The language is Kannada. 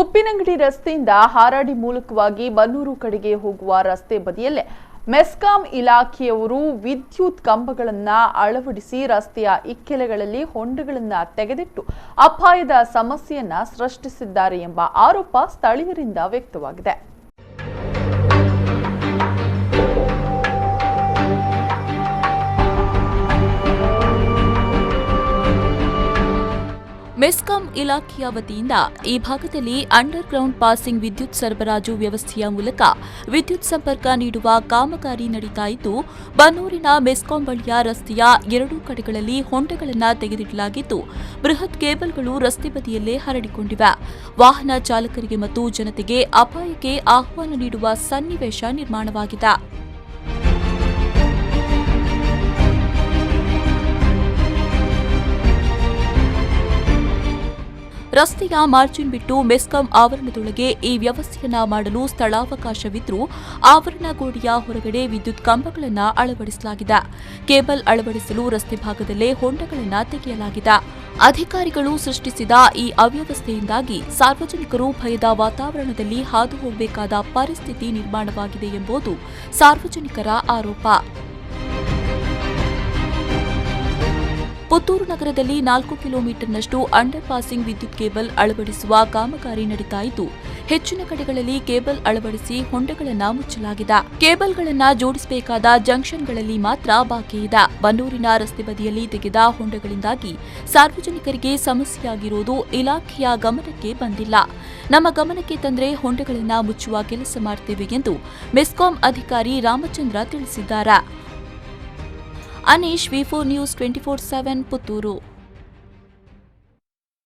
ಉಪ್ಪಿನಂಗಡಿ ರಸ್ತೆಯಿಂದ ಹಾರಾಡಿ ಮೂಲಕವಾಗಿ ಬನ್ನೂರು ಕಡೆಗೆ ಹೋಗುವ ರಸ್ತೆ ಬದಿಯಲ್ಲೇ ಮೆಸ್ಕಾಂ ಇಲಾಖೆಯವರು ವಿದ್ಯುತ್ ಕಂಬಗಳನ್ನು ಅಳವಡಿಸಿ ರಸ್ತೆಯ ಇಕ್ಕೆಲೆಗಳಲ್ಲಿ ಹೊಂಡಗಳನ್ನು ತೆಗೆದಿಟ್ಟು ಅಪಾಯದ ಸಮಸ್ಯೆಯನ್ನ ಸೃಷ್ಟಿಸಿದ್ದಾರೆ ಎಂಬ ಆರೋಪ ಸ್ಥಳೀಯರಿಂದ ವ್ಯಕ್ತವಾಗಿದೆ. ಮೆಸ್ಕಾಂ ಇಲಾಖೆಯ ವತಿಯಿಂದ ಈ ಭಾಗದಲ್ಲಿ ಅಂಡರ್ ಗ್ರೌಂಡ್ ಪಾಸಿಂಗ್ ವಿದ್ಯುತ್ ಸರಬರಾಜು ವ್ಯವಸ್ಥೆಯ ಮೂಲಕ ವಿದ್ಯುತ್ ಸಂಪರ್ಕ ನೀಡುವ ಕಾಮಗಾರಿ ನಡೀತಾ ಇದ್ದು, ಬನ್ನೂರಿನ ಮೆಸ್ಕಾಂ ಬಳಿಯ ರಸ್ತೆಯ ಎರಡೂ ಕಡೆಗಳಲ್ಲಿ ಹೊಂಡಗಳನ್ನು ತೆಗೆದಿಡಲಾಗಿದ್ದು, ಬೃಹತ್ ಕೇಬಲ್ಗಳು ರಸ್ತೆ ಬದಿಯಲ್ಲೇ ಹರಡಿಕೊಂಡಿವೆ. ವಾಹನ ಚಾಲಕರಿಗೆ ಮತ್ತು ಜನತೆಗೆ ಅಪಾಯಕ್ಕೆ ಆಹ್ವಾನ ನೀಡುವ ಸನ್ನಿವೇಶ ನಿರ್ಮಾಣವಾಗಿದೆ. ರಸ್ತೆಯ ಮಾರ್ಜಿನ್ ಬಿಟ್ಟು ಮೆಸ್ಕಾಂ ಆವರಣದೊಳಗೆ ಈ ವ್ಯವಸ್ಥೆಯನ್ನ ಮಾಡಲು ಸ್ಥಳಾವಕಾಶವಿದ್ರೂ ಆವರಣ ಗೋಡೆಯ ಹೊರಗಡೆ ವಿದ್ಯುತ್ ಕಂಬಗಳನ್ನು ಅಳವಡಿಸಲಾಗಿದೆ. ಕೇಬಲ್ ಅಳವಡಿಸಲು ರಸ್ತೆ ಭಾಗದಲ್ಲೇ ಹೊಂಡಗಳನ್ನು ತೆಗೆಯಲಾಗಿದೆ. ಅಧಿಕಾರಿಗಳು ಸೃಷ್ಟಿಸಿದ ಈ ಅವ್ಯವಸ್ಥೆಯಿಂದಾಗಿ ಸಾರ್ವಜನಿಕರು ಭಯದ ವಾತಾವರಣದಲ್ಲಿ ಹಾದು ಹೋಗಬೇಕಾದ ಪರಿಸ್ಥಿತಿ ನಿರ್ಮಾಣವಾಗಿದೆ ಎಂಬುದು ಸಾರ್ವಜನಿಕರ ಆರೋಪ. ಪುತ್ತೂರು ನಗರದಲ್ಲಿ 4 ಕಿಲೋಮೀಟರ್ನಷ್ಟು ಅಂಡರ್ ಪಾಸಿಂಗ್ ವಿದ್ಯುತ್ ಕೇಬಲ್ ಅಳವಡಿಸುವ ಕಾಮಗಾರಿ ನಡೀತಾ ಇದ್ದು, ಹೆಚ್ಚಿನ ಕಡೆಗಳಲ್ಲಿ ಕೇಬಲ್ ಅಳವಡಿಸಿ ಹೊಂಡಗಳನ್ನು ಮುಚ್ಚಲಾಗಿದೆ. ಕೇಬಲ್ಗಳನ್ನು ಜೋಡಿಸಬೇಕಾದ ಜಂಕ್ಷನ್ಗಳಲ್ಲಿ ಮಾತ್ರ ಬಾಕಿ ಇದೆ. ಬನ್ನೂರಿನ ರಸ್ತೆ ಬದಿಯಲ್ಲಿ ತೆಗೆದ ಹೊಂಡಗಳಿಂದಾಗಿ ಸಾರ್ವಜನಿಕರಿಗೆ ಸಮಸ್ಯೆಯಾಗಿರುವುದು ಇಲಾಖೆಯ ಗಮನಕ್ಕೆ ಬಂದಿಲ್ಲ. ನಮ್ಮ ಗಮನಕ್ಕೆ ತಂದರೆ ಹೊಂಡಗಳನ್ನು ಮುಚ್ಚುವ ಕೆಲಸ ಮಾಡುತ್ತೇವೆ ಎಂದು ಮೆಸ್ಕಾಂ ಅಧಿಕಾರಿ ರಾಮಚಂದ್ರ ತಿಳಿಸಿದ್ದಾರೆ. Anish, V4 News 24/7 Puttur.